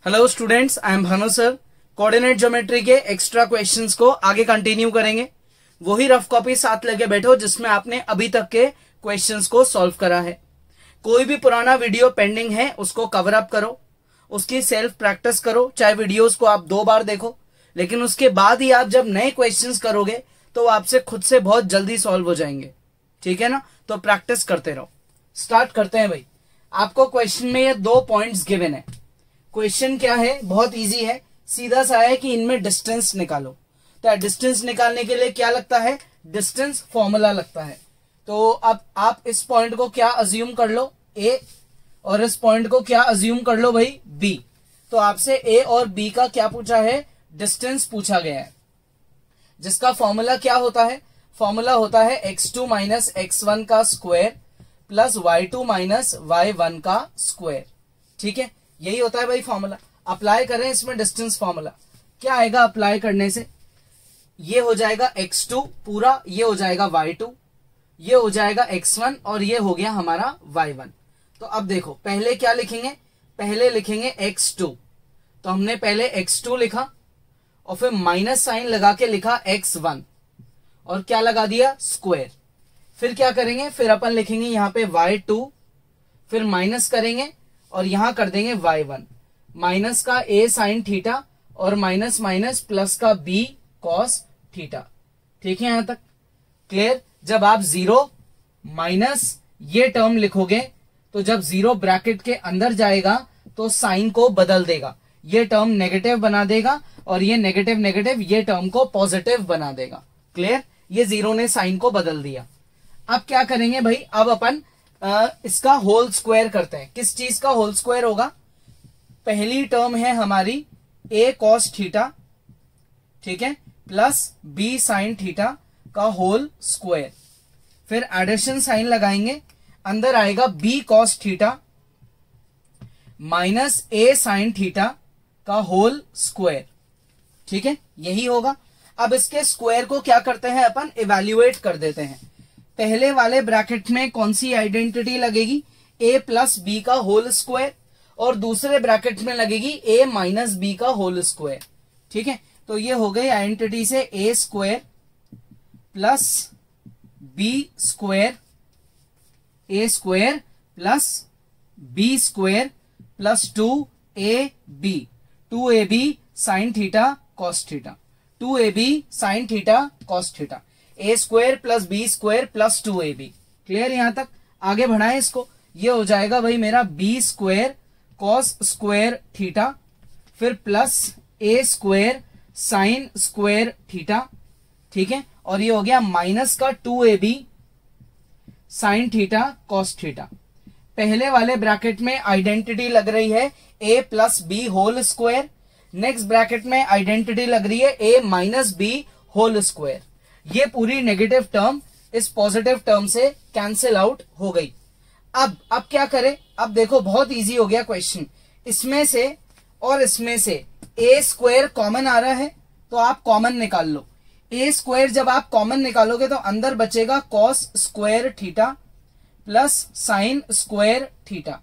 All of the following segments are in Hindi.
Hello students, I am Bhanu sir. Coordinate geometry के एक्स्ट्रा क्वेश्चंस को आगे कंटिन्यू करेंगे। वही रफ कॉपी साथ लेके बैठो जिसमें आपने अभी तक के क्वेश्चंस को सॉल्व करा है। कोई भी पुराना वीडियो पेंडिंग है उसको कवर अप करो, उसकी सेल्फ प्रैक्टिस करो। चाहे वीडियोस को आप 2 बार देखो, लेकिन उसके बाद ही आप जब नए क्वेश्चंस करोगे तो आपसे खुद से बहुत जल्दी सॉल्व हो जाएंगे। ठीक है ना? तो प्रैक्टिस करते रहो। स्टार्ट करते हैं भाई। आपको क्वेश्चन में ये 2 पॉइंट्स गिवन है। क्वेश्चन क्या है? बहुत इजी है, सीधा सा है कि इनमें डिस्टेंस निकालो। तो डिस्टेंस निकालने के लिए क्या लगता है? डिस्टेंस फॉर्मूला लगता है। तो अब आप इस पॉइंट को क्या अज्यूम कर लो? ए, और इस पॉइंट को क्या अज्यूम कर लो भाई? बी। तो आपसे ए और बी का क्या पूछा है? डिस्टेंस पूछा गया है, जिसका फॉर्मूला क्या होता है? फॉर्मूला होता है x2 माइनस x1 का square plus y2 minus y1 का स्क्वायर। ठीक है, यही होता है भाई फॉर्मूला। अप्लाई करें इसमें डिस्टेंस फॉर्मूला, क्या आएगा अप्लाई करने से? ये हो जाएगा x2 पूरा, ये हो जाएगा y2, ये हो जाएगा x1 और ये हो गया हमारा y1। तो अब देखो, पहले क्या लिखेंगे? पहले लिखेंगे x2। तो हमने पहले x2 लिखा और फिर माइनस साइन लगा के लिखा x1 और क्या लगा दिया? स्क्वायर। फिर क्या करेंगे? फिर अपन लिखेंगे यहां पे y2, फिर माइनस करेंगे और यहां कर देंगे y1। माइनस का a साइन थीटा और माइनस माइनस प्लस का b कॉस थीटा। ठीक है, यहां तक क्लियर? जब आप 0 माइनस ये टर्म लिखोगे तो जब 0 ब्रैकेट के अंदर जाएगा तो साइन को बदल देगा। ये टर्म नेगेटिव बना देगा और ये नेगेटिव नेगेटिव ये टर्म को पॉजिटिव बना देगा। क्लियर? ये 0 ने साइन को बदल दिया। अब क्या करेंगे भाई? अब अपन इसका होल स्क्वायर करते हैं। किस चीज का होल स्क्वायर होगा? पहली टर्म है हमारी a cos थीटा, ठीक है, प्लस b sin थीटा का होल स्क्वायर। फिर एडिशन साइन लगाएंगे, अंदर आएगा b cos theta minus a sin theta का होल स्क्वायर। ठीक है, यही होगा। अब इसके स्क्वायर को क्या करते हैं अपन? इवैल्यूएट कर देते हैं। पहले वाले ब्रैकेट में कौन सी आइडेंटिटी लगेगी? a प्लस बी का होल स्क्वायर, और दूसरे ब्रैकेट में लगेगी a माइनस बी का होल स्क्वायर। ठीक है, तो ये हो गई आइडेंटिटी से a square plus b square, a square plus b square plus 2ab, 2ab sine theta cos theta, 2ab sine theta cos theta, a square plus b square plus 2ab। Clear? यहां तक आगे बढ़ाएं इसको। ये हो जाएगा भाई मेरा b square cos square theta, फिर plus a square sine square theta. ठीक है, और ये हो गया माइनस का 2ab sine theta cos theta. पहले वाले ब्रैकेट में आइडेंटिटी लग रही है a plus b whole square, next bracket में आइडेंटिटी लग रही है a minus b whole square. ये पूरी नेगेटिव टर्म इस पॉजिटिव टर्म से कैंसिल आउट हो गई। अब क्या करें? अब देखो, बहुत इजी हो गया क्वेश्चन। इसमें से और इसमें से a स्क्वायर कॉमन आ रहा है तो आप कॉमन निकाल लो। a स्क्वायर जब आप कॉमन निकालोगे तो अंदर बचेगा cos square theta plus sine square theta.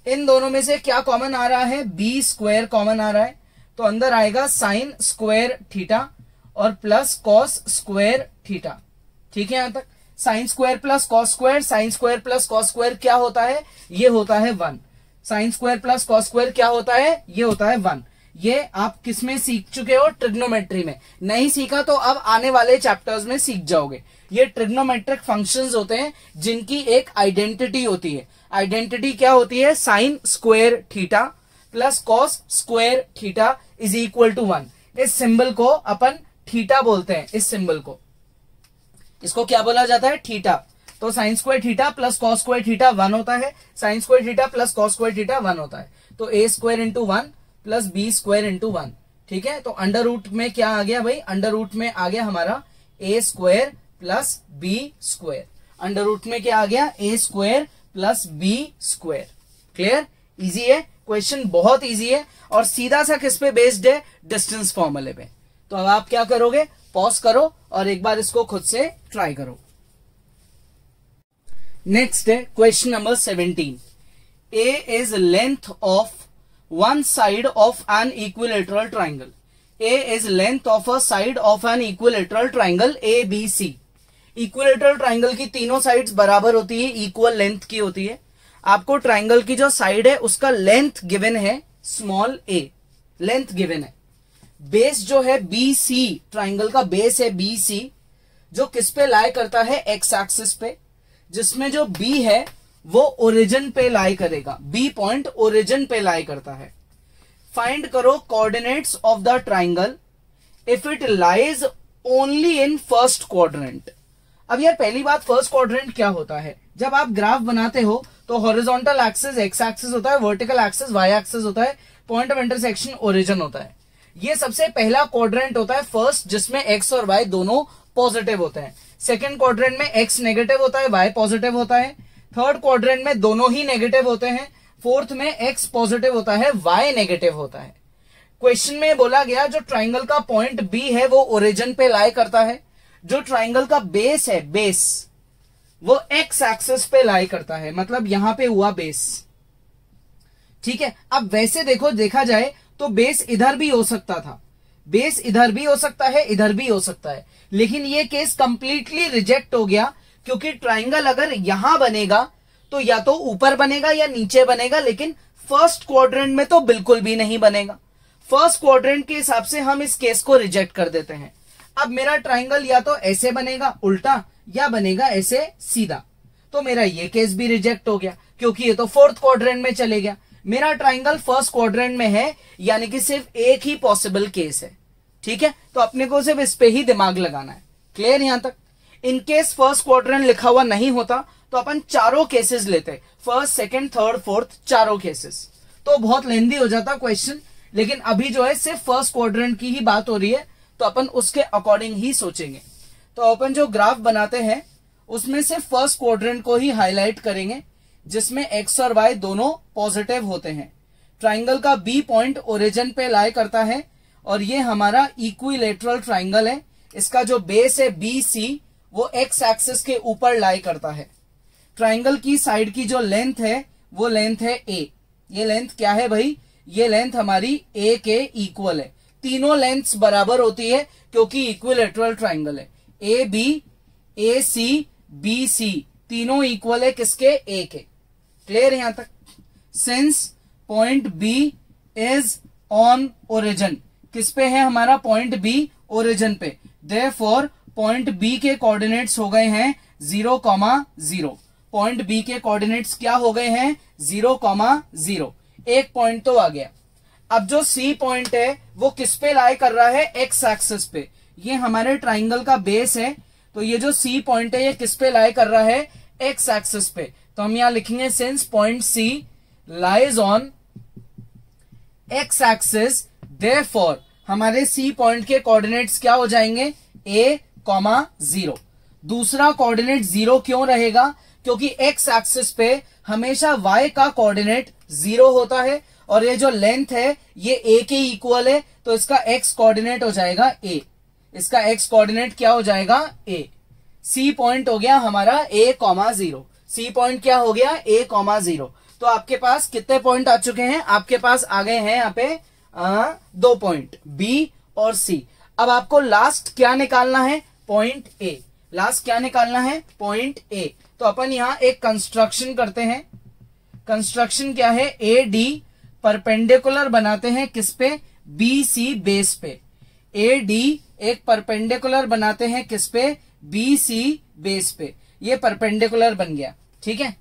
इन दोनों में से क्या कॉमन आ रहा है? b स्क्वायर कॉमन आ रहा है, तो अंदर आएगा साइन स्क्वायर थीटा और प्लस कॉस स्क्वायर थीटा। ठीक है, यहां तक sine square plus cos square, sine square plus cos square क्या होता है? ये होता है 1। Sine square plus cos square क्या होता है? ये होता है 1। ये आप किसमें सीख चुके हो? ट्रिग्नोमेट्री में। नहीं सीखा तो अब आने वाले चैप्टर्स में सीख जाओगे। ये ट्रिग्नोमेट्रिक फंक्शंस होते हैं जिनकी एक आइडेंटिटी होती है। आइडेंटिटी क्या होती है? Sine square theta plus cos square theta is equal to 1। इस सिंबल को अपन थीटा बोलते हैं। इस सिंबल को, इसको क्या बोला जाता है? थीटा। तो sine square theta plus cos square theta 1 होता है, sine square theta plus cos square theta 1 होता है। तो a square into 1 plus b square into 1। ठीक है, तो अंडर रूट में क्या आ गया भाई? अंडर रूट में आ गया हमारा a square plus b square. Under root में क्या आ गया? a square plus b square. Clear? Easy है क्वेश्चन, बहुत इजी है और सीधा सा किस पे बेस्ड है? डिस्टेंस फॉर्मूले पे। तो अब आप क्या करोगे? पॉज करो और एक बार इसको खुद से ट्राई करो। नेक्स्ट है question number 17। A is length of one side of an equilateral triangle. A is length of a side of an equilateral triangle ABC. Equilateral triangle की तीनों साइड्स बराबर होती है, इक्वल लेंथ की होती है. आपको ट्राइंगल की जो साइड है उसका लेंथ गिवन है स्मॉल a, लेंथ गिवन है. बेस जो है BC, ट्राइंगल का बेस है BC, जो किस पे लाई करता है, एक्स एक्सिस पे, जिसमें जो B है वो ओरिजिन पे लाई करेगा. B पॉइंट ओरिजिन पे लाई करता है. फाइंड करो coordinates of the triangle if it lies only in first quadrant. अब यार पहली बात, फर्स्ट क्वाड्रेंट क्या होता है? जब आप ग्राफ बनाते हो तो हॉरिजॉन्टल एक्सिस एक्स एक्सिस होता है, वर्टिकल एक्सिस वाई एक्सिस होता है, पॉइंट ऑफ इंटरसेक्शन ओरिजिन होता है. ये सबसे पहला क्वाड्रेंट होता है फर्स्ट, जिसमें एक्स और वाई दोनों पॉजिटिव होते हैं. सेकंड क्वाड्रेंट में एक्स नेगेटिव होता है, वाई पॉजिटिव होता है. थर्ड क्वाड्रेंट में दोनों ही नेगेटिव होते हैं. फोर्थ में एक्स पॉजिटिव होता है, वाई नेगेटिव होता है. क्वेश्चन में बोला गया जो ट्राइंगल का पॉइंट बी है वो ओरिजिन पे लाई करता है. जो ट्राइंगल का बेस है, बेस वो एक्स एक्सिस पे लाई करता है, मतलब यहां पे हुआ बेस. ठीक है. अब वैसे देखो, देखा जाए तो बेस इधर भी हो सकता था, बेस इधर भी हो सकता है, इधर भी हो सकता है, लेकिन ये केस कंप्लीटली रिजेक्ट हो गया, क्योंकि ट्राइंगल अगर यहां बनेगा तो या तो ऊपर बनेगा या नीचे बनेगा, लेकिन फर्स्ट क्वाड्रेंट में तो बिल्कुल भी नहीं बनेगा. फर्स्ट क्वाड्रेंट के हिसाब से हम इस केस को रिजेक्ट कर देते हैं. अब मेरा ट्राइंगल या तो ऐसे बनेगा उल्टा, या बनेगा ऐसे सीधा, तो मेरा ये केस भी रिजेक्ट हो गया, क्योंकि ये तो फोर्थ क्वाड्रेंट में चले गया. मेरा ट्राइंगल फर्स्ट क्वाड्रेंट में है, यानी कि सिर्फ एक ही पॉसिबल केस है. ठीक है, तो अपने को सिर्फ इस पे ही दिमाग लगाना है. क्लियर यहां तक? इन केस फर्स्ट क्वाड्रेंट लिखा हुआ नहीं होता तो अपन चारों केसेस लेते, फर्स्ट सेकंड थर्ड फोर्थ, चारों केसेस, तो बहुत लेंदी हो जाता क्वेश्चन. लेकिन अभी जो है सिर्फ फर्स्ट क्वाड्रेंट की ही बात हो रही है, तो अपन उसके अकॉर्डिंग ही सोचेंगे. तो अपन जो ग्राफ बनाते हैं उसमें सिर्फ फर्स्ट क्वाड्रेंट को ही हाईलाइट करेंगे, जिसमें एक्स और वाई दोनों पॉजिटिव होते हैं. ट्राइंगल का बी पॉइंट ओरिजिन पे लाई करता है, और ये हमारा इक्विलेटरल ट्राइंगल है. इसका जो बेस है BC वो एक्स एक्सिस के ऊपर लाई करता है. ट्राइंगल की साइड की जो लेंथ है वो लेंथ है A. ये लेंथ क्या है भाई? ये लेंथ हमारी A के इक्वल है. तीनों लेंथ्स बराबर होती है क्योंकि इक्विलेटरल ट्राइंगल है. AB, AC, BC तीनों इक्वल है किसके? A के. क्लियर है यहां तक? Since point B is on origin, किस पे है हमारा पॉइंट B? ओरिजिन पे. देयरफॉर पॉइंट B के कोऑर्डिनेट्स हो गए हैं 0,0. पॉइंट B के कोऑर्डिनेट्स क्या हो गए हैं? 0,0. एक पॉइंट तो आ गया. अब जो C पॉइंट है वो किस पे लाई कर रहा है? एक्स एक्सिस पे. ये हमारे ट्राइंगल का बेस है, तो ये जो C पॉइंट है ये किस पे लाई कर रहा है? एक्स एक्सिस पे. तो हम यहां लिखेंगे since point C lies on x axis, therefore हमारे C पॉइंट के कोऑर्डिनेट्स क्या हो जाएंगे? A,0. दूसरा कोऑर्डिनेट 0 क्यों रहेगा? क्योंकि एक्स एक्सिस पे हमेशा y का कोऑर्डिनेट 0 होता है, और ये जो लेंथ है ये A के इक्वल है, तो इसका x कोऑर्डिनेट हो जाएगा A. इसका x कोऑर्डिनेट क्या हो जाएगा? A. C पॉइंट हो गया हमारा A,0. C पॉइंट क्या हो गया? A,0. तो आपके पास कितने पॉइंट आ चुके हैं? आपके पास आ गए हैं यहाँ पे 2 पॉइंट B और C. अब आपको लास्ट क्या निकालना है? Point A. लास्ट क्या निकालना है? Point A. तो अपन यहां एक कंस्ट्रक्शन करते हैं. कंस्ट्रक्शन क्या है? AD परपेंडिकुलर बनाते हैं किस पे? BC बेस पे. AD एक परपेंडिकुलर बनाते हैं किस पे? BC बेस पे. ये परपेंडिकुलर बन गया. ठीक है.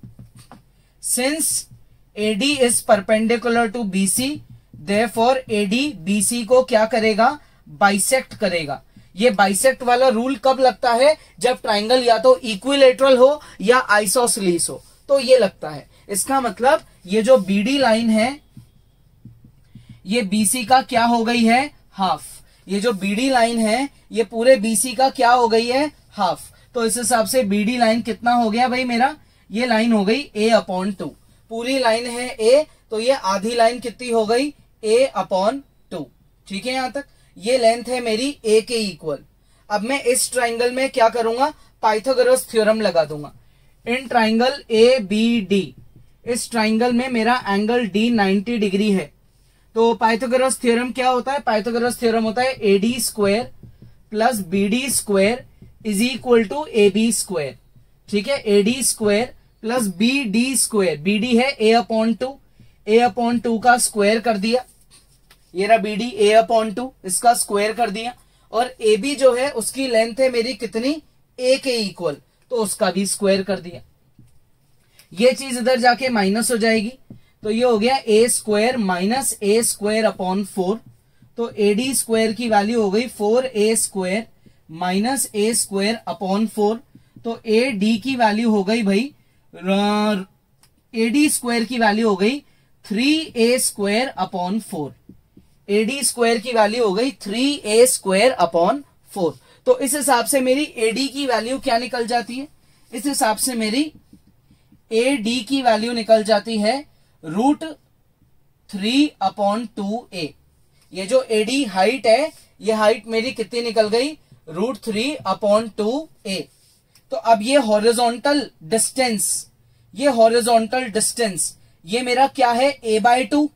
Since AD is perpendicular to BC, therefore AD BC को क्या करेगा? बाइसेक्ट करेगा. ये बाइसेक्ट वाला रूल कब लगता है? जब ट्राइंगल या तो इक्विलेटरल हो या आइसोसेलेस हो, तो ये लगता है. इसका मतलब ये जो BD लाइन है ये BC का क्या हो गई है? हाफ. ये जो BD लाइन है ये पूरे BC का क्या हो गई है? हाफ. तो इस हिसाब से BD लाइन कितना हो गया भाई मेरा? ये लाइन हो गई A/2. पूरी लाइन है A, तो ये आधी लाइन कितनी हो गई? A/2. ठीक है यहां तक? ये लेंथ है मेरी A के इक्वल. अब मैं इस ट्राइंगल में क्या करूंगा? पाइथागोरस थ्योरम लगा दूंगा. इन ट्राइंगल ABD, इस ट्राइंगल में मेरा एंगल D 90 डिग्री है. तो पाइथागोरस थ्योरम क्या होता है? पाइथागोरस थ्योरम होता है AD square plus BD square is equal to AB square. ठीक है, AD square plus BD square, BD है A/2 का स्क्वायर कर दिया, ये रहा BD A/2 इसका स्क्वायर कर दिया, और AB जो है उसकी लेंथ है मेरी कितनी? A के इक्वल, तो उसका भी स्क्वायर कर दिया। ये चीज इधर जाके माइनस हो जाएगी, तो ये हो गया A square minus A square upon 4, तो AD स्क्वायर की वैल्यू हो गई 4A square minus A square upon 4, तो AD की वैल्यू हो गई भाई, AD स्क्वायर की वैल्यू हो गई 3A square upon 4, AD square की वैल्यू हो गई 3A स्क्वायर अपॉन 4। तो इस हिसाब से मेरी AD की वैल्यू क्या निकल जाती है? इस हिसाब से मेरी AD की वैल्यू निकल जाती है √3/2A। ये जो AD हाइट है, ये हाइट मेरी कितनी निकल गई? √3/2A। तो अब ये हॉरिजॉन्टल डिस्टेंस, ये मेरा क्या है? A/2,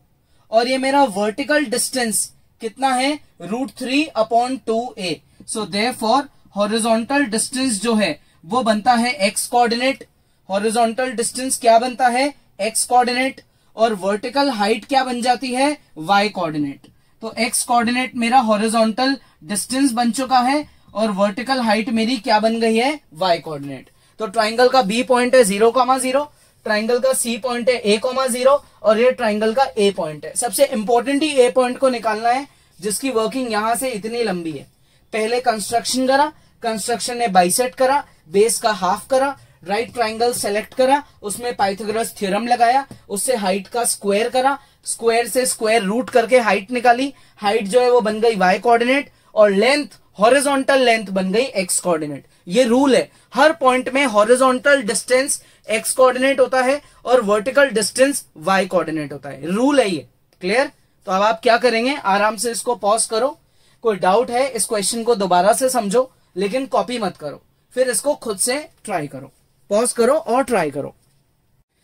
और ये मेरा वर्टिकल डिस्टेंस कितना है? √3/2A। So therefore horizontal distance जो है वो बनता है x कोऑर्डिनेट, हॉरिजॉन्टल डिस्टेंस क्या बनता है? x कोऑर्डिनेट, और वर्टिकल हाइट क्या बन जाती है? y coordinate. तो x कोऑर्डिनेट मेरा हॉरिजॉन्टल डिस्टेंस बन चुका है, और वर्टिकल हाइट मेरी क्या बन गई है? y coordinate. तो ट्राइंगल का B पॉइंट है 0,0, ट्राइंगल का C पॉइंट है A,0, और ये ट्राइंगल का A पॉइंट है। सबसे इंपॉर्टेंट ही A पॉइंट को निकालना है, जिसकी वर्किंग यहां से इतनी लंबी है। पहले कंस्ट्रक्शन करा, कंस्ट्रक्शन ने बाइसेक्ट करा, बेस का हाफ करा, राइट ट्राइंगल सेलेक्ट करा, उसमें पाइथागोरस थ्योरम लगाया, उससे हाइट का स्क्वायर करा, स्क्वायर से स्क्वायर रूट करके हाइट निकाली, हाइट जो है वो बन गई y कोऑर्डिनेट, और लेंथ, हॉरिजॉन्टल लेंथ बन गई x कोऑर्डिनेट। ये रूल है, हर पॉइंट में हॉरिजॉन्टल डिस्टेंस x कोऑर्डिनेट होता है और वर्टिकल डिस्टेंस y कोऑर्डिनेट होता है, रूल है ये। क्लियर? तो अब आप क्या करेंगे? आराम से इसको पॉज करो, कोई डाउट है इस क्वेश्चन को दोबारा से समझो, लेकिन कॉपी मत करो, फिर इसको खुद से ट्राई करो, पॉज करो और ट्राई करो।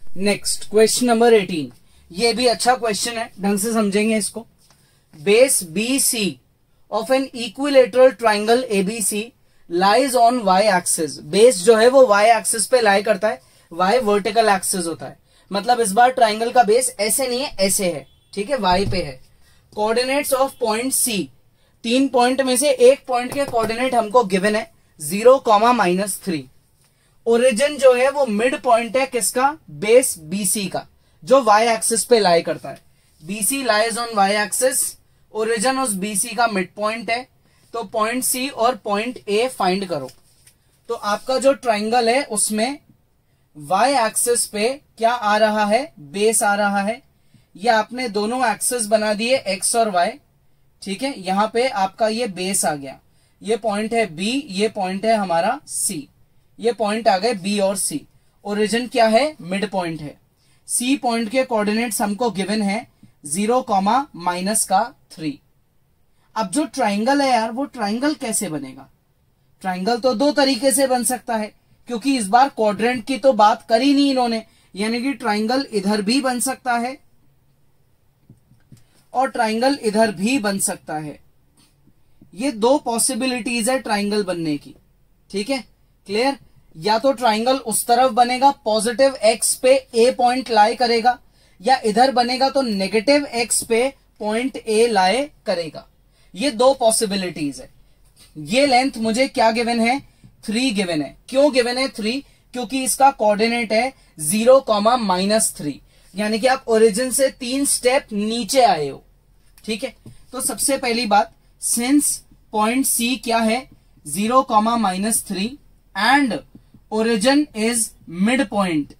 नेक्स्ट क्वेश्चन नंबर 18, ये भी अच्छा क्वेश्चन है, ढंग से समझेंगे इसको। Base BC of N equilateral triangle ABC lies on y axis. Base जो है वो y एक्सिस पे लाई करता है, y वर्टिकल एक्सिस होता है, मतलब इस बार ट्राइंगल का बेस ऐसे नहीं है, ऐसे है। ठीक है, y पे है। Coordinates of point C, 3 point में से एक पॉइंट के कोऑर्डिनेट हमको गिवन है 0,-3। ओरिजिन जो है वो मिड पॉइंट है किसका? बेस BC का, जो y एक्सिस पे लाई करता है। BC lies on y axis, origin उस BC का मिड पॉइंट है, तो पॉइंट C और पॉइंट A फाइंड करो। तो आपका जो ट्राइंगल है उसमें y एक्सिस पे क्या आ रहा है? बेस आ रहा है। ये आपने दोनों एक्सिस बना दिए x और y। ठीक है, यहां पे आपका ये बेस आ गया, ये पॉइंट है B, ये पॉइंट है हमारा C, ये पॉइंट आ गए B और C। ओरिजिन क्या है? मिड पॉइंट है। C पॉइंट के कोऑर्डिनेट्स हमको गिवन है 0,-3। अब जो ट्राइंगल है यार, वो ट्राइंगल कैसे बनेगा? ट्राइंगल तो दो तरीके से बन सकता है, क्योंकि इस बार क्वाड्रेंट की तो बात करी नहीं इन्होंने, यानी कि ट्राइंगल इधर भी बन सकता है और ट्राइंगल इधर भी बन सकता है। ये दो पॉसिबिलिटीज है ट्राइंगल बनने की। ठीक है, क्लियर? या तो ट्राइंगल उस तरफ बनेगा, पॉजिटिव x पे A पॉइंट लाई करेगा, या इधर बनेगा तो नेगेटिव x पे पॉइंट A लाई करेगा। ये दो पॉसिबिलिटीज है। ये लेंथ मुझे क्या गिवन है? 3 गिवन है। क्यों गिवन है 3? क्योंकि इसका कोऑर्डिनेट है 0,-3, यानी कि आप ओरिजिन से 3 स्टेप नीचे आए हो। ठीक है, तो सबसे पहली बात, सिंस पॉइंट C क्या है? 0,-3 and origin is mid point.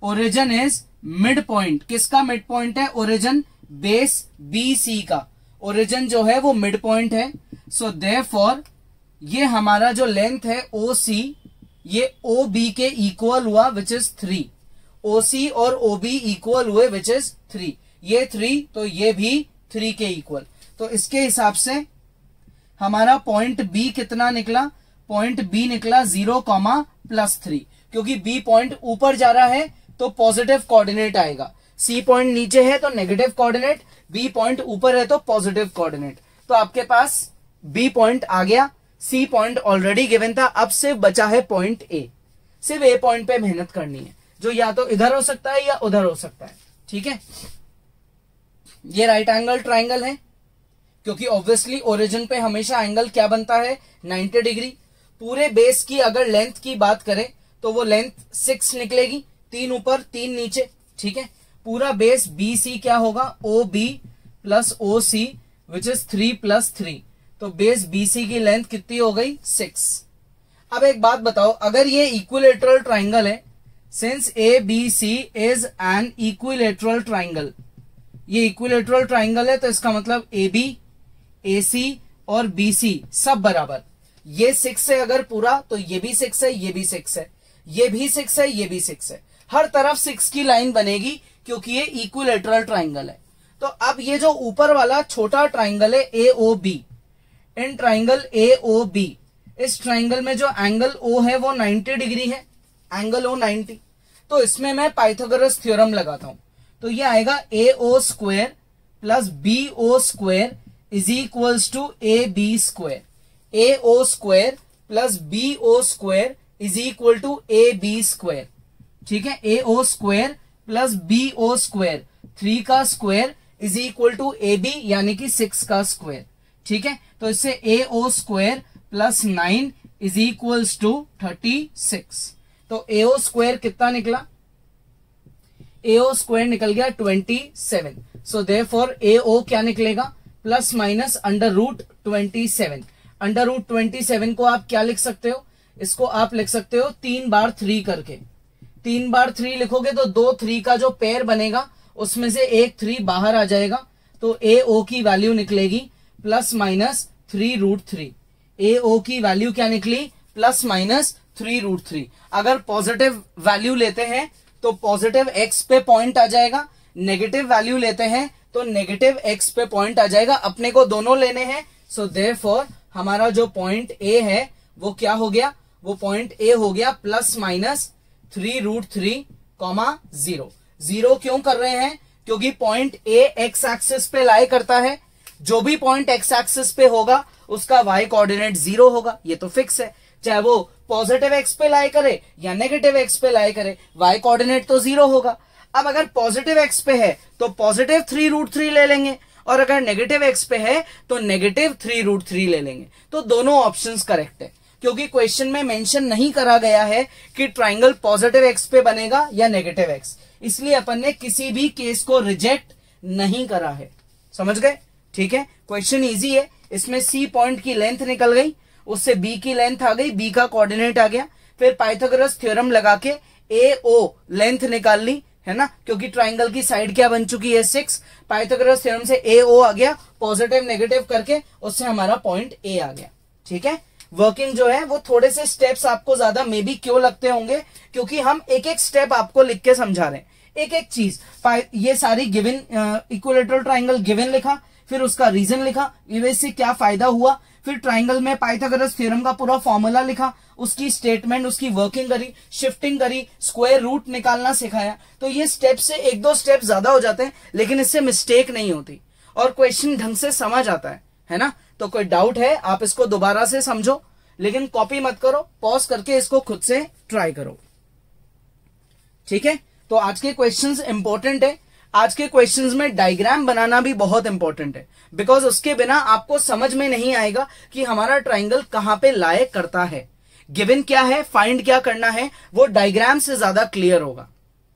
Origin is mid point. किसका मिड पॉइंट है? ओरिजिन बेस BC का। ओरिजिन जो है वो मिड पॉइंट है। सो देयरफॉर ये हमारा जो लेंथ है OC, ये OB के इक्वल हुआ विच इज 3। OC और OB इक्वल हुए विच इज 3। ये 3 तो ये भी 3 के इक्वल। तो इसके हिसाब से हमारा पॉइंट B कितना निकला? पॉइंट B निकला 0,+3, क्योंकि B पॉइंट ऊपर जा रहा है तो पॉजिटिव कोऑर्डिनेट आएगा। सी पॉइंट नीचे है तो नेगेटिव कोऑर्डिनेट, बी पॉइंट ऊपर है तो पॉजिटिव कोऑर्डिनेट। तो आपके पास बी पॉइंट आ गया, सी पॉइंट ऑलरेडी गिवन था, अब सिर्फ बचा है पॉइंट ए। सिर्फ ए पॉइंट पे मेहनत करनी है, जो या तो इधर हो सकता है या उधर हो सकता है। ठीक है, ये राइट एंगल ट्राइंगल है, क्योंकि ऑब्वियसली ओरिजिन पे हमेशा एंगल क्या बनता है, 90 डिग्री। पूरे बेस की अगर लेंथ की बात करें तो वो लेंथ 6 निकलेगी, 3 ऊपर 3 नीचे। ठीक है, पूरा बेस बी सी क्या होगा, O B plus O C which is 3 plus 3। तो बेस बी सी की लेंथ कितनी हो गई, 6। अब एक बात बताओ, अगर ये इक्विलेटरल ट्राइंगल है, since A B C is an equilateral triangle, ये इक्विलेटरल ट्राइंगल है तो इसका मतलब ए बी, ए सी और बी सी सब बराबर। ये 6 है अगर पूरा, तो ये भी 6 है, ये भी 6 है, ये भी 6 है, ये भी 6 है, हर तरफ 6 की लाइन बनेगी क्योंकि ये इक्विलेटरल ट्राइंगल है। तो अब ये जो ऊपर वाला छोटा ट्राइंगल है A O B, in triangle A O B, इस ट्राइंगल में जो एंगल ओ है वो 90 डिग्री है, एंगल ओ 90। तो इसमें मैं पाइथागोरस थ्योरम लगाता हूं, तो ये आएगा A O square plus B O square is equals to A B square. A O square plus B O square is equal to A B square. ठीक है, A O square plus B O square, 3 का square is equal to A B यानी कि 6 का स्क्वायर। ठीक है, तो इससे A O square plus 9 is equals to 36। तो ए ओ स्क्वायर कितना निकला, ए ओ स्क्वायर निकल गया 27। सो देयरफॉर ए ओ क्या निकलेगा, plus minus under root 27। Under root 27 को आप क्या लिख सकते हो, इसको आप लिख सकते हो 3 बार 3 करके। 3 बार 3 लिखोगे तो 2 3 का जो पेयर बनेगा उसमें से एक 3 बाहर आ जाएगा, तो ए ओ की वैल्यू निकलेगी प्लस माइनस 3√3। ए ओ की वैल्यू क्या निकली, प्लस माइनस 3√3। अगर पॉजिटिव वैल्यू लेते हैं तो पॉजिटिव एक्स पे पॉइंट आ जाएगा, नेगेटिव वैल्यू लेते हैं तो नेगेटिव एक्स पे पॉइंट आ जाएगा। अपने को दोनों लेने हैं, सो देयरफॉर हमारा जो पॉइंट ए है वो क्या हो गया, वो पॉइंट ए हो गया प्लस माइनस 3√3, 0। 0 क्यों कर रहे हैं, क्योंकि पॉइंट ए एक्स एक्सिस पे लाई करता है। जो भी पॉइंट एक्स एक्सिस पे होगा उसका वाई कोऑर्डिनेट 0 होगा, ये तो फिक्स है। चाहे वो पॉजिटिव एक्स पे लाई करे या नेगेटिव एक्स पे लाई करे, वाई कोऑर्डिनेट तो 0 होगा। अब अगर पॉजिटिव एक्स पे है तो पॉजिटिव 3√3 ले लेंगे, और अगर नेगेटिव एक्स पे है तो नेगेटिव 3√3 ले लेंगे। तो दोनों ऑप्शंस करेक्ट है, क्योंकि क्वेश्चन में मेंशन नहीं करा गया है कि ट्राइंगल पॉजिटिव एक्स पे बनेगा या नेगेटिव एक्स, इसलिए अपन ने किसी भी केस को रिजेक्ट नहीं करा है। समझ गए? ठीक है, क्वेश्चन इजी है। इसमें सी पॉइंट की लेंथ निकल गई, उससे बी की लेंथ आ गई, बी का कोऑर्डिनेट आ गया, फिर पाइथागोरस थ्योरम लगा के ए ओ लेंथ निकाल ली, है ना, क्योंकि ट्राइंगल की साइड क्या बन चुकी है, 6। पाइथागोरस थ्योरम से ए ओ आ गया, पॉजिटिव नेगेटिव करके उससे हमारा पॉइंट ए आ गया। ठीक है, वर्किंग जो है वो थोड़े से स्टेप्स आपको ज्यादा मे बी क्यों लगते होंगे, क्योंकि हम एक एक स्टेप आपको लिख के समझा रहे हैं, एक एक चीज। ये सारी गिवन इक्विलेटरल ट्राइंगल गिवन लिखा, फिर उसका रीजन लिखा, इससे क्या फायदा हुआ, फिर ट्राइंगल में पाइथागोरस थ्योरम का पूरा फॉर्मूला लिखा, उसकी स्टेटमेंट, उसकी वर्किंग करी, शिफ्टिंग करी, स्क्वायर रूट निकालना सिखाया। तो ये स्टेप से 1-2 स्टेप ज्यादा हो जाते हैं, लेकिन इससे मिस्टेक नहीं होती और क्वेश्चन ढंग से समझ आता है ना। तो कोई डाउट है आप इसको दोबारा से समझो, लेकिन कॉपी मत करो, पॉज करके इसको खुद से ट्राई करो। ठीक है, तो आज के क्वेश्चंस इंपॉर्टेंट है। आज के क्वेश्चंस में डायग्राम बनाना भी बहुत इंपॉर्टेंट है, बिकॉज उसके बिना आपको समझ में नहीं आएगा कि हमारा ट्राइंगल कहां पे लाए करता है। गिवन क्या है, फाइंड क्या करना है, वो डायग्राम से ज्यादा क्लियर होगा।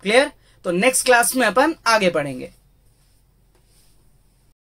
क्लियर? तो नेक्स्ट क्लास में अपन आगे पढ़ेंगे।